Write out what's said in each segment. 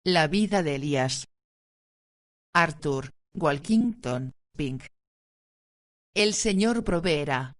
La vida de Elías. Arthur Walkington, Pink. El Señor proveerá.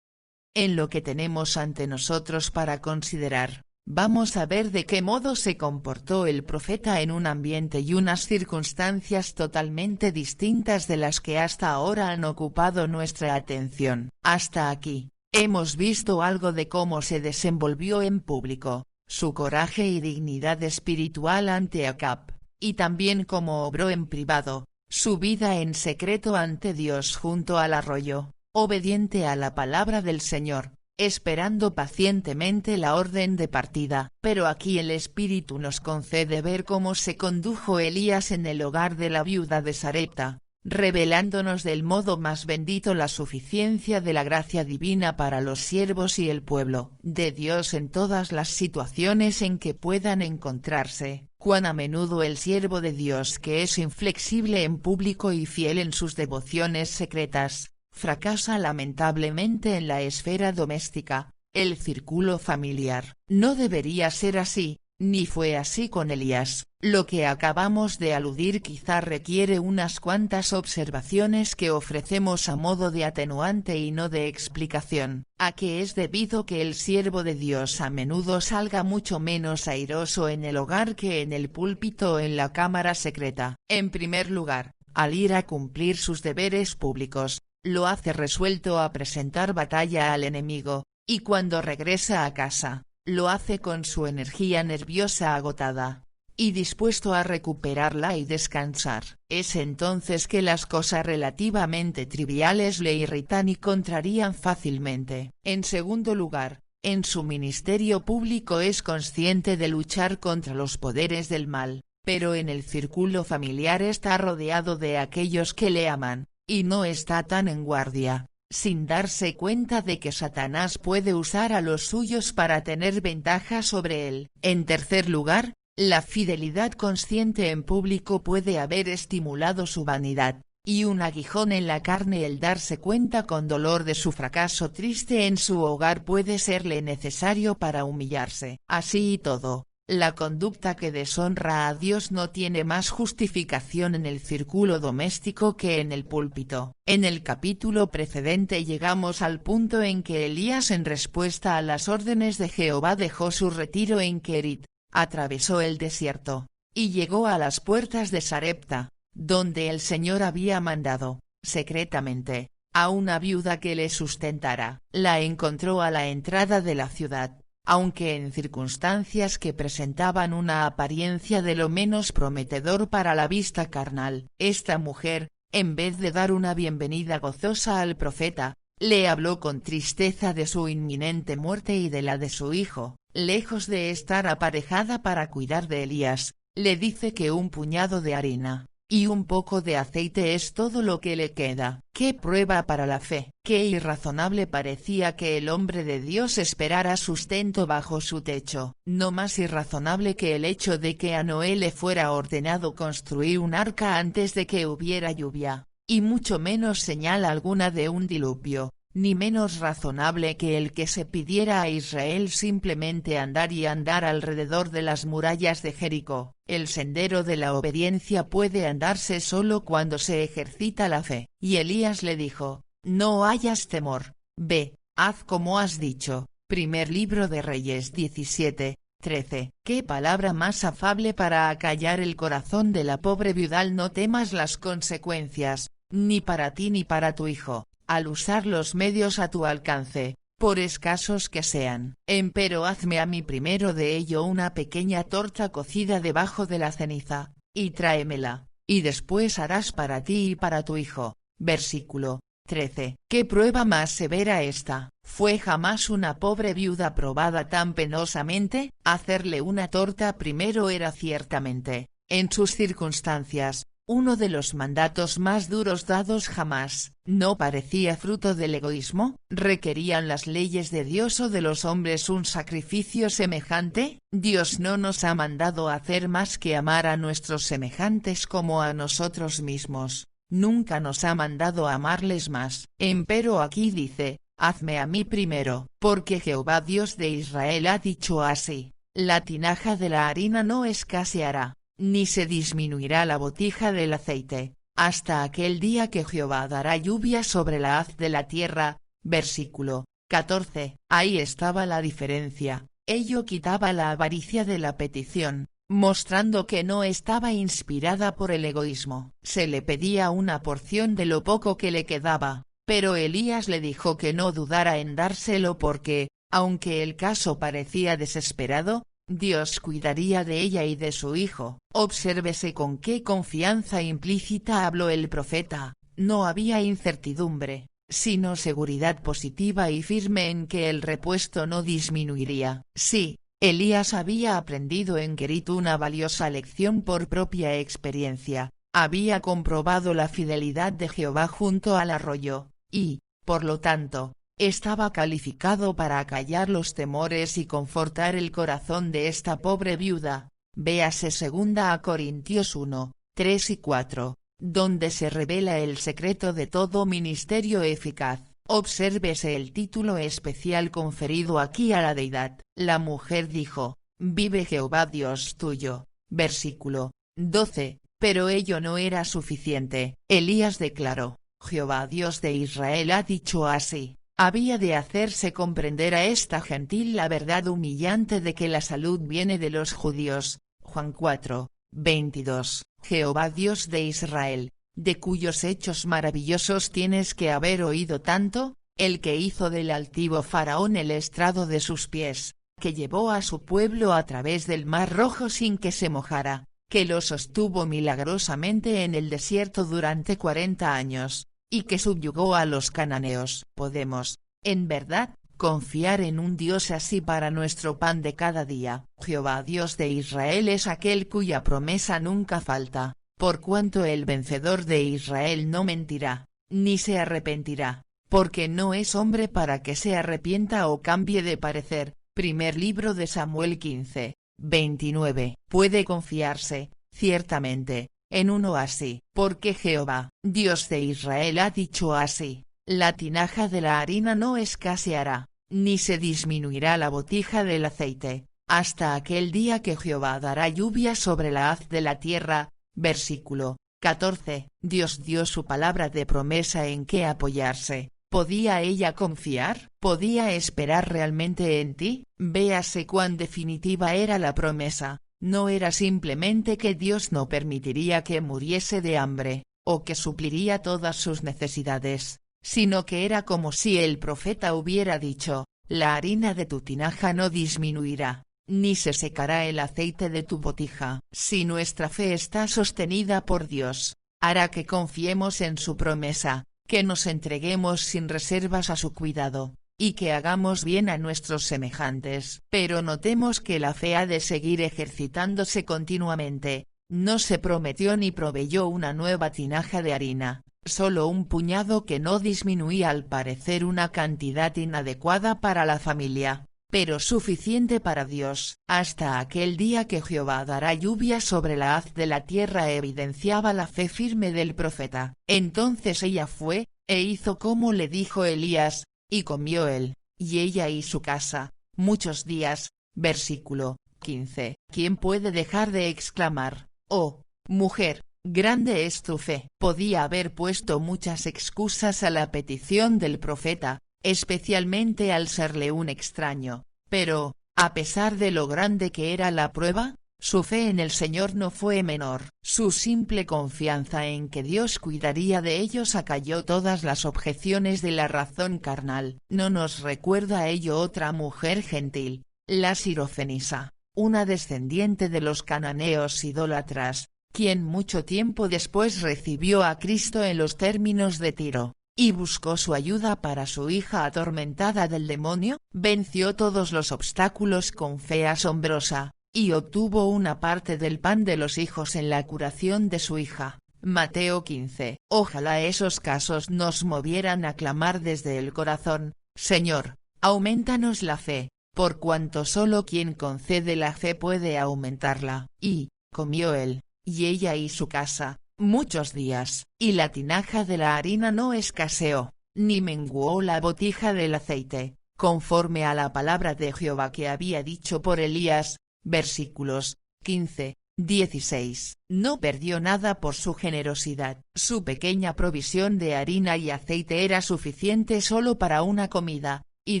En lo que tenemos ante nosotros para considerar, vamos a ver de qué modo se comportó el profeta en un ambiente y unas circunstancias totalmente distintas de las que hasta ahora han ocupado nuestra atención. Hasta aquí, hemos visto algo de cómo se desenvolvió en público, su coraje y dignidad espiritual ante Acab, y también cómo obró en privado, su vida en secreto ante Dios junto al arroyo, obediente a la palabra del Señor, esperando pacientemente la orden de partida. Pero aquí el Espíritu nos concede ver cómo se condujo Elías en el hogar de la viuda de Sarepta, revelándonos del modo más bendito la suficiencia de la gracia divina para los siervos y el pueblo de Dios en todas las situaciones en que puedan encontrarse. Cuán a menudo el siervo de Dios que es inflexible en público y fiel en sus devociones secretas, fracasa lamentablemente en la esfera doméstica, el círculo familiar. No debería ser así, ni fue así con Elías. Lo que acabamos de aludir quizá requiere unas cuantas observaciones que ofrecemos a modo de atenuante y no de explicación, a que es debido que el siervo de Dios a menudo salga mucho menos airoso en el hogar que en el púlpito o en la cámara secreta. En primer lugar, al ir a cumplir sus deberes públicos, lo hace resuelto a presentar batalla al enemigo, y cuando regresa a casa, lo hace con su energía nerviosa agotada, y dispuesto a recuperarla y descansar. Es entonces que las cosas relativamente triviales le irritan y contrarían fácilmente. En segundo lugar, en su ministerio público es consciente de luchar contra los poderes del mal, pero en el círculo familiar está rodeado de aquellos que le aman, y no está tan en guardia, sin darse cuenta de que Satanás puede usar a los suyos para tener ventaja sobre él. En tercer lugar, la fidelidad consciente en público puede haber estimulado su vanidad, y un aguijón en la carne el darse cuenta con dolor de su fracaso triste en su hogar puede serle necesario para humillarse. Así y todo, la conducta que deshonra a Dios no tiene más justificación en el círculo doméstico que en el púlpito. En el capítulo precedente llegamos al punto en que Elías, en respuesta a las órdenes de Jehová, dejó su retiro en Kerit, atravesó el desierto, y llegó a las puertas de Sarepta, donde el Señor había mandado, secretamente, a una viuda que le sustentara. La encontró a la entrada de la ciudad, aunque en circunstancias que presentaban una apariencia de lo menos prometedor para la vista carnal. Esta mujer, en vez de dar una bienvenida gozosa al profeta, le habló con tristeza de su inminente muerte y de la de su hijo. Lejos de estar aparejada para cuidar de Elías, le dice que un puñado de harina y un poco de aceite es todo lo que le queda. ¡Qué prueba para la fe! Qué irrazonable parecía que el hombre de Dios esperara sustento bajo su techo. No más irrazonable que el hecho de que a Noé le fuera ordenado construir un arca antes de que hubiera lluvia, y mucho menos señal alguna de un diluvio, ni menos razonable que el que se pidiera a Israel simplemente andar y andar alrededor de las murallas de Jericó. El sendero de la obediencia puede andarse solo cuando se ejercita la fe. Y Elías le dijo: no hayas temor, ve, haz como has dicho. Primer libro de Reyes 17:13. Qué palabra más afable para acallar el corazón de la pobre viuda. No temas las consecuencias, ni para ti ni para tu hijo, al usar los medios a tu alcance, por escasos que sean. Empero hazme a mí primero de ello una pequeña torta cocida debajo de la ceniza, y tráemela, y después harás para ti y para tu hijo. Versículo 13. ¿Qué prueba más severa esta? ¿Fue jamás una pobre viuda probada tan penosamente? Hacerle una torta primero era ciertamente, en sus circunstancias, uno de los mandatos más duros dados jamás. ¿No parecía fruto del egoísmo? ¿Requerían las leyes de Dios o de los hombres un sacrificio semejante? Dios no nos ha mandado hacer más que amar a nuestros semejantes como a nosotros mismos. Nunca nos ha mandado amarles más. Empero aquí dice: hazme a mí primero, porque Jehová Dios de Israel ha dicho así: la tinaja de la harina no escaseará, ni se disminuirá la botija del aceite, hasta aquel día que Jehová dará lluvia sobre la haz de la tierra. Versículo 14. Ahí estaba la diferencia, ello quitaba la avaricia de la petición, mostrando que no estaba inspirada por el egoísmo. Se le pedía una porción de lo poco que le quedaba, pero Elías le dijo que no dudara en dárselo porque, aunque el caso parecía desesperado, Dios cuidaría de ella y de su hijo. Obsérvese con qué confianza implícita habló el profeta, no había incertidumbre, sino seguridad positiva y firme en que el repuesto no disminuiría. Sí, Elías había aprendido en Kerit una valiosa lección por propia experiencia, había comprobado la fidelidad de Jehová junto al arroyo, y, por lo tanto, estaba calificado para acallar los temores y confortar el corazón de esta pobre viuda. Véase 2 Corintios 1, 3 y 4, donde se revela el secreto de todo ministerio eficaz. Obsérvese el título especial conferido aquí a la deidad. La mujer dijo, vive Jehová Dios tuyo. Versículo 12, pero ello no era suficiente. Elías declaró, Jehová Dios de Israel ha dicho así. Había de hacerse comprender a esta gentil la verdad humillante de que la salud viene de los judíos. Juan 4, 22. Jehová Dios de Israel, de cuyos hechos maravillosos tienes que haber oído tanto, el que hizo del altivo faraón el estrado de sus pies, que llevó a su pueblo a través del mar rojo sin que se mojara, que lo sostuvo milagrosamente en el desierto durante 40 años, y que subyugó a los cananeos. Podemos, en verdad, confiar en un Dios así para nuestro pan de cada día. Jehová Dios de Israel es aquel cuya promesa nunca falta, por cuanto el vencedor de Israel no mentirá, ni se arrepentirá, porque no es hombre para que se arrepienta o cambie de parecer. Primer libro de Samuel 15, 29. Puede confiarse, ciertamente, en uno así, porque Jehová, Dios de Israel ha dicho así, la tinaja de la harina no escaseará, ni se disminuirá la botija del aceite, hasta aquel día que Jehová dará lluvia sobre la haz de la tierra. Versículo 14. Dios dio su palabra de promesa en que apoyarse. ¿Podía ella confiar? ¿Podía esperar realmente en ti? Véase cuán definitiva era la promesa. No era simplemente que Dios no permitiría que muriese de hambre, o que supliría todas sus necesidades, sino que era como si el profeta hubiera dicho, la harina de tu tinaja no disminuirá, ni se secará el aceite de tu botija. Si nuestra fe está sostenida por Dios, hará que confiemos en su promesa, que nos entreguemos sin reservas a su cuidado, y que hagamos bien a nuestros semejantes. Pero notemos que la fe ha de seguir ejercitándose continuamente. No se prometió ni proveyó una nueva tinaja de harina, solo un puñado que no disminuía, al parecer una cantidad inadecuada para la familia, pero suficiente para Dios. Hasta aquel día que Jehová dará lluvia sobre la haz de la tierra evidenciaba la fe firme del profeta. Entonces ella fue, e hizo como le dijo Elías, y comió él, y ella y su casa, muchos días. Versículo 15. ¿Quién puede dejar de exclamar, oh, mujer, grande es tu fe? Podía haber puesto muchas excusas a la petición del profeta, especialmente al serle un extraño, pero, a pesar de lo grande que era la prueba, su fe en el Señor no fue menor. Su simple confianza en que Dios cuidaría de ellos acalló todas las objeciones de la razón carnal. ¿No nos recuerda a ello otra mujer gentil, la Sirofenisa, una descendiente de los cananeos idólatras, quien mucho tiempo después recibió a Cristo en los términos de Tiro, y buscó su ayuda para su hija atormentada del demonio? Venció todos los obstáculos con fe asombrosa, y obtuvo una parte del pan de los hijos en la curación de su hija. Mateo 15. Ojalá esos casos nos movieran a clamar desde el corazón, Señor, aumentanos la fe, por cuanto solo quien concede la fe puede aumentarla. Y, comió él, y ella y su casa, muchos días, y la tinaja de la harina no escaseó, ni menguó la botija del aceite, conforme a la palabra de Jehová que había dicho por Elías. Versículos 15, 16. No perdió nada por su generosidad. Su pequeña provisión de harina y aceite era suficiente solo para una comida, y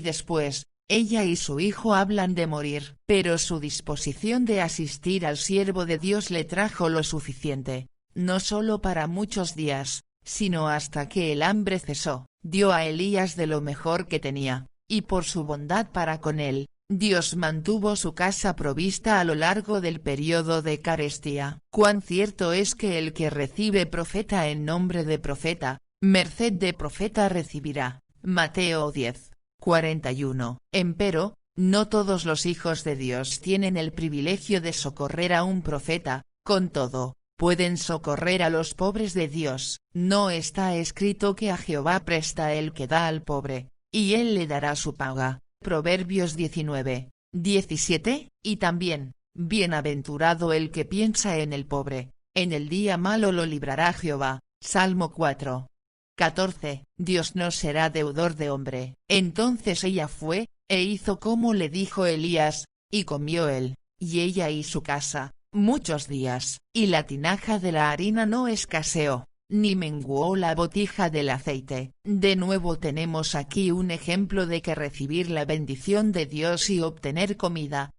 después, ella y su hijo hablan de morir. Pero su disposición de asistir al siervo de Dios le trajo lo suficiente, no solo para muchos días, sino hasta que el hambre cesó. Dio a Elías de lo mejor que tenía, y por su bondad para con él, Dios mantuvo su casa provista a lo largo del periodo de carestía. Cuán cierto es que el que recibe profeta en nombre de profeta, merced de profeta recibirá. Mateo 10, 41. Empero, no todos los hijos de Dios tienen el privilegio de socorrer a un profeta, con todo, pueden socorrer a los pobres de Dios. No está escrito que a Jehová presta el que da al pobre, y él le dará su paga. Proverbios 19, 17, y también, bienaventurado el que piensa en el pobre, en el día malo lo librará Jehová. Salmo 4, 14. Dios no será deudor de hombre. Entonces ella fue, e hizo como le dijo Elías, y comió él, y ella y su casa, muchos días, y la tinaja de la harina no escaseó, ni menguó la botija del aceite. De nuevo tenemos aquí un ejemplo de que recibir la bendición de Dios y obtener comida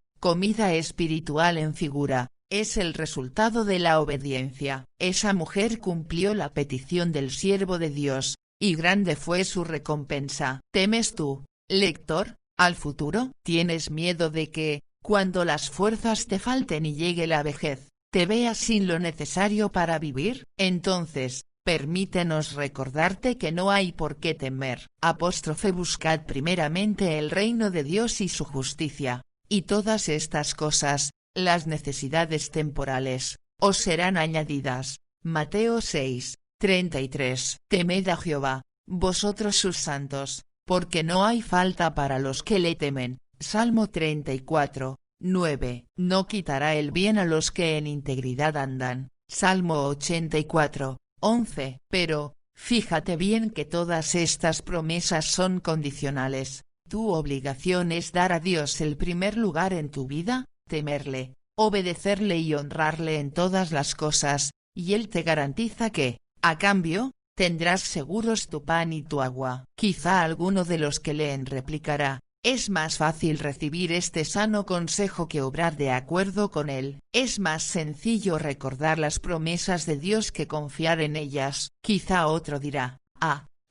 espiritual en figura, es el resultado de la obediencia. Esa mujer cumplió la petición del siervo de Dios, y grande fue su recompensa. ¿Temes tú, lector, al futuro? ¿Tienes miedo de que, cuando las fuerzas te falten y llegue la vejez, te veas sin lo necesario para vivir? Entonces, permítenos recordarte que no hay por qué temer. Buscad primeramente el reino de Dios y su justicia, y todas estas cosas, las necesidades temporales, os serán añadidas. Mateo 6, 33. Temed a Jehová, vosotros sus santos, porque no hay falta para los que le temen. Salmo 34, 9. No quitará el bien a los que en integridad andan. Salmo 84, 11. Pero, fíjate bien que todas estas promesas son condicionales. Tu obligación es dar a Dios el primer lugar en tu vida, temerle, obedecerle y honrarle en todas las cosas, y Él te garantiza que, a cambio, tendrás seguros tu pan y tu agua. Quizá alguno de los que leen replicará: es más fácil recibir este sano consejo que obrar de acuerdo con él. Es más sencillo recordar las promesas de Dios que confiar en ellas. Quizá otro dirá: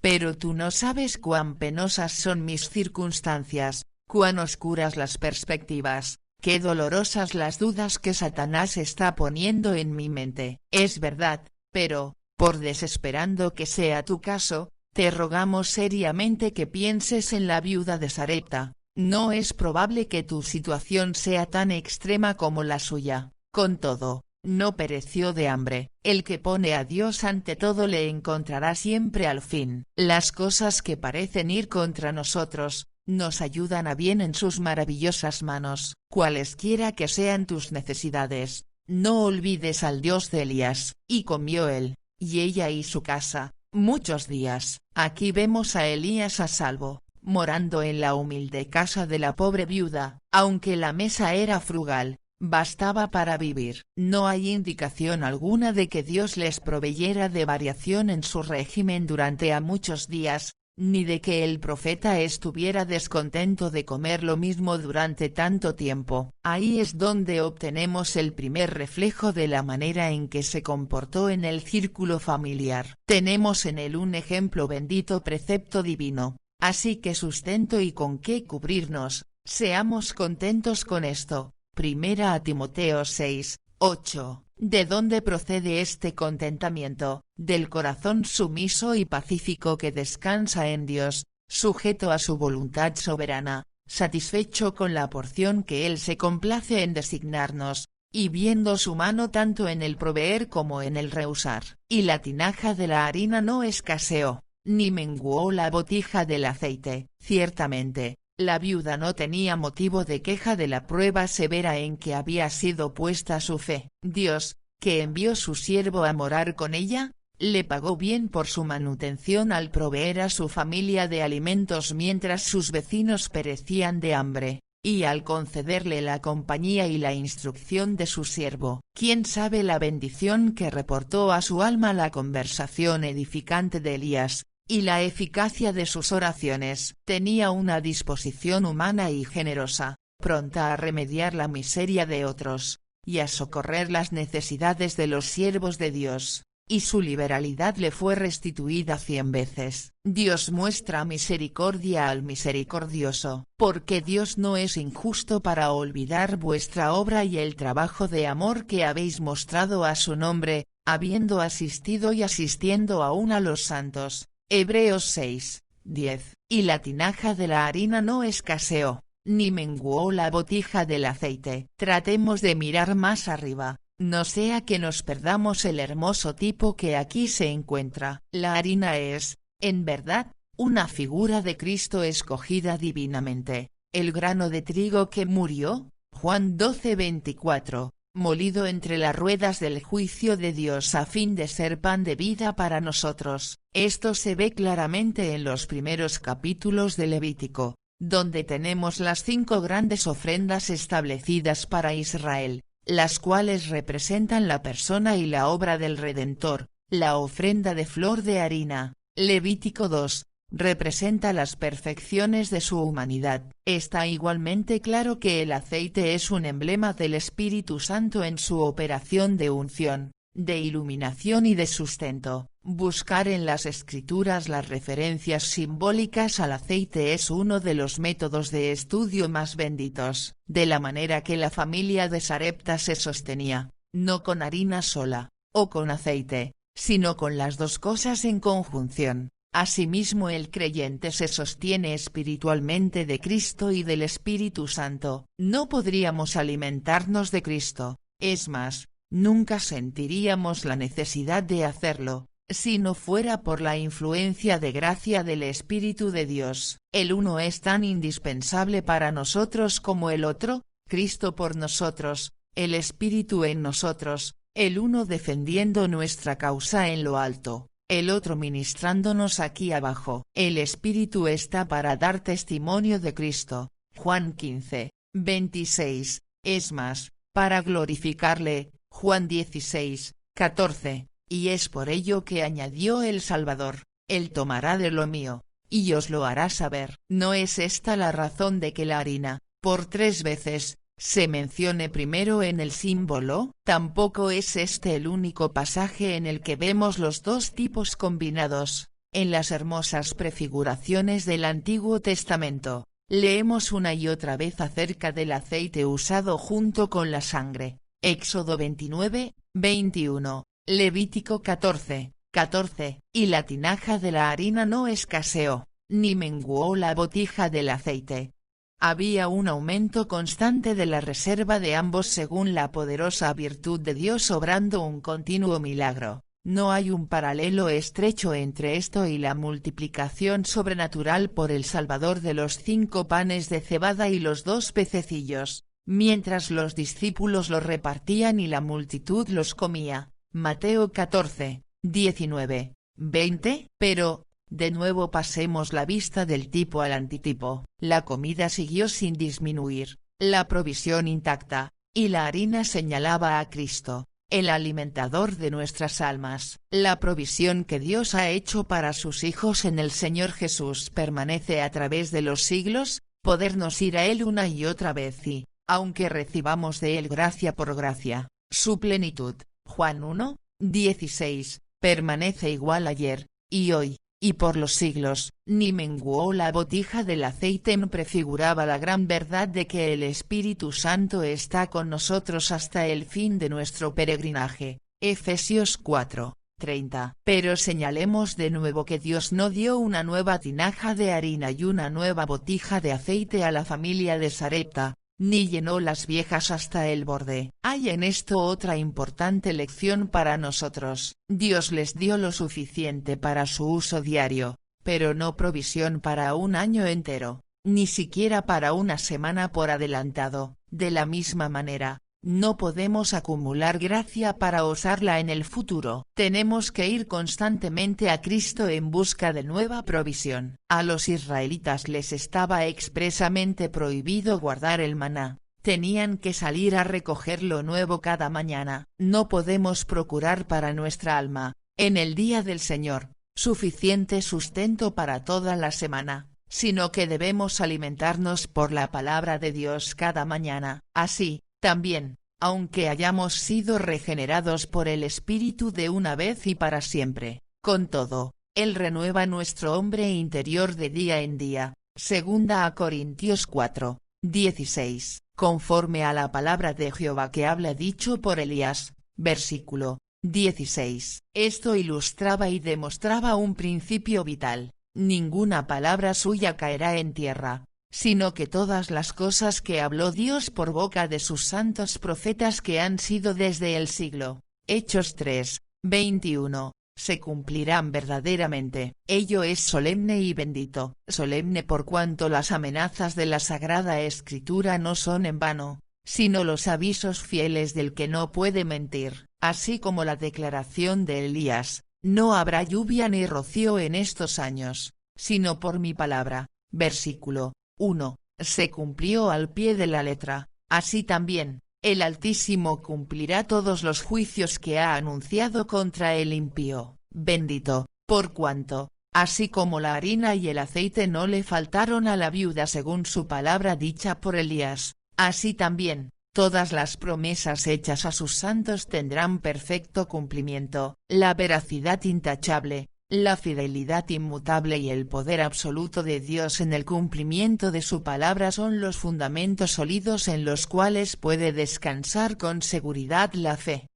pero tú no sabes cuán penosas son mis circunstancias, cuán oscuras las perspectivas, qué dolorosas las dudas que Satanás está poniendo en mi mente. Es verdad, pero, por desesperando que sea tu caso, te rogamos seriamente que pienses en la viuda de Sarepta. No es probable que tu situación sea tan extrema como la suya. Con todo, no pereció de hambre. El que pone a Dios ante todo le encontrará siempre al fin. Las cosas que parecen ir contra nosotros, nos ayudan a bien en sus maravillosas manos. Cualesquiera que sean tus necesidades, no olvides al Dios de Elías. Y comió él, y ella y su casa, muchos días. Aquí vemos a Elías a salvo, morando en la humilde casa de la pobre viuda. Aunque la mesa era frugal, bastaba para vivir. No hay indicación alguna de que Dios les proveyera de variación en su régimen durante a muchos días, ni de que el profeta estuviera descontento de comer lo mismo durante tanto tiempo. Ahí es donde obtenemos el primer reflejo de la manera en que se comportó en el círculo familiar. Tenemos en él un ejemplo bendito precepto divino, así que sustento y con qué cubrirnos, seamos contentos con esto. Primera a Timoteo 6, 8. ¿De dónde procede este contentamiento? Del corazón sumiso y pacífico que descansa en Dios, sujeto a su voluntad soberana, satisfecho con la porción que Él se complace en designarnos, y viendo su mano tanto en el proveer como en el rehusar. Y la tinaja de la harina no escaseó, ni menguó la botija del aceite. Ciertamente, la viuda no tenía motivo de queja de la prueba severa en que había sido puesta su fe. Dios, que envió su siervo a morar con ella, le pagó bien por su manutención al proveer a su familia de alimentos mientras sus vecinos perecían de hambre. y al concederle la compañía y la instrucción de su siervo, quién sabe la bendición que reportó a su alma la conversación edificante de Elías, y la eficacia de sus oraciones. Tenía una disposición humana y generosa, pronta a remediar la miseria de otros, y a socorrer las necesidades de los siervos de Dios, y su liberalidad le fue restituida 100 veces. Dios muestra misericordia al misericordioso, porque Dios no es injusto para olvidar vuestra obra y el trabajo de amor que habéis mostrado a su nombre, habiendo asistido y asistiendo aún a los santos. Hebreos 6, 10. Y la tinaja de la harina no escaseó, ni menguó la botija del aceite. Tratemos de mirar más arriba, no sea que nos perdamos el hermoso tipo que aquí se encuentra. La harina es, en verdad, una figura de Cristo escogida divinamente, el grano de trigo que murió, Juan 12:24, molido entre las ruedas del juicio de Dios a fin de ser pan de vida para nosotros. Esto se ve claramente en los primeros capítulos de Levítico, donde tenemos las 5 grandes ofrendas establecidas para Israel, las cuales representan la persona y la obra del Redentor. La ofrenda de flor de harina, Levítico 2, representa las perfecciones de su humanidad. Está igualmente claro que el aceite es un emblema del Espíritu Santo en su operación de unción, de iluminación y de sustento. Buscar en las Escrituras las referencias simbólicas al aceite es uno de los métodos de estudio más benditos, de la manera que la familia de Sarepta se sostenía, no con harina sola, o con aceite, sino con las dos cosas en conjunción. Asimismo el creyente se sostiene espiritualmente de Cristo y del Espíritu Santo. No podríamos alimentarnos de Cristo, es más, nunca sentiríamos la necesidad de hacerlo, si no fuera por la influencia de gracia del Espíritu de Dios. El uno es tan indispensable para nosotros como el otro, Cristo por nosotros, el Espíritu en nosotros, el uno defendiendo nuestra causa en lo alto, el otro ministrándonos aquí abajo. El Espíritu está para dar testimonio de Cristo, Juan 15, 26, es más, para glorificarle, Juan 16, 14, y es por ello que añadió el Salvador, Él tomará de lo mío, y os lo hará saber. ¿No es esta la razón de que la harina, por 3 veces, se mencione primero en el símbolo? Tampoco es este el único pasaje en el que vemos los dos tipos combinados. En las hermosas prefiguraciones del Antiguo Testamento, leemos una y otra vez acerca del aceite usado junto con la sangre. Éxodo 29, 21, Levítico 14, 14, y la tinaja de la harina no escaseó, ni menguó la botija del aceite. Había un aumento constante de la reserva de ambos según la poderosa virtud de Dios obrando un continuo milagro. No hay un paralelo estrecho entre esto y la multiplicación sobrenatural por el Salvador de los 5 panes de cebada y los 2 pececillos, mientras los discípulos los repartían y la multitud los comía. Mateo 14, 19, 20. Pero, de nuevo pasemos la vista del tipo al antitipo. La comida siguió sin disminuir, la provisión intacta, y la harina señalaba a Cristo, el alimentador de nuestras almas. La provisión que Dios ha hecho para sus hijos en el Señor Jesús permanece a través de los siglos, podernos ir a Él una y otra vez y, aunque recibamos de Él gracia por gracia, su plenitud, Juan 1, 16, permanece igual ayer, y hoy, y por los siglos. Ni menguó la botija del aceite. No prefiguraba la gran verdad de que el Espíritu Santo está con nosotros hasta el fin de nuestro peregrinaje. Efesios 4, 30. Pero señalemos de nuevo que Dios no dio una nueva tinaja de harina y una nueva botija de aceite a la familia de Sarepta, ni llenó las viejas hasta el borde. Hay en esto otra importante lección para nosotros. Dios les dio lo suficiente para su uso diario, pero no provisión para un año entero, ni siquiera para una semana por adelantado. De la misma manera, No podemos acumular gracia para usarla en el futuro. Tenemos que ir constantemente a Cristo en busca de nueva provisión. A los israelitas les estaba expresamente prohibido guardar el maná. Tenían que salir a recoger lo nuevo cada mañana. No podemos procurar para nuestra alma, en el día del Señor, suficiente sustento para toda la semana, sino que debemos alimentarnos por la palabra de Dios cada mañana. Así, también, aunque hayamos sido regenerados por el Espíritu de una vez y para siempre, con todo, Él renueva nuestro hombre interior de día en día. 2 Corintios 4, 16, conforme a la palabra de Jehová que habla dicho por Elías, versículo 16. Esto ilustraba y demostraba un principio vital: ninguna palabra suya caerá en tierra, sino que todas las cosas que habló Dios por boca de sus santos profetas que han sido desde el siglo, Hechos 3, 21, se cumplirán verdaderamente. Ello es solemne y bendito. Solemne por cuanto las amenazas de la Sagrada Escritura no son en vano, sino los avisos fieles del que no puede mentir, así como la declaración de Elías: no habrá lluvia ni rocío en estos años, sino por mi palabra. Versículo 1, se cumplió al pie de la letra. Así también, el Altísimo cumplirá todos los juicios que ha anunciado contra el impío. Bendito, por cuanto, así como la harina y el aceite no le faltaron a la viuda según su palabra dicha por Elías, así también, todas las promesas hechas a sus santos tendrán perfecto cumplimiento. La veracidad intachable, la fidelidad inmutable y el poder absoluto de Dios en el cumplimiento de su palabra son los fundamentos sólidos en los cuales puede descansar con seguridad la fe.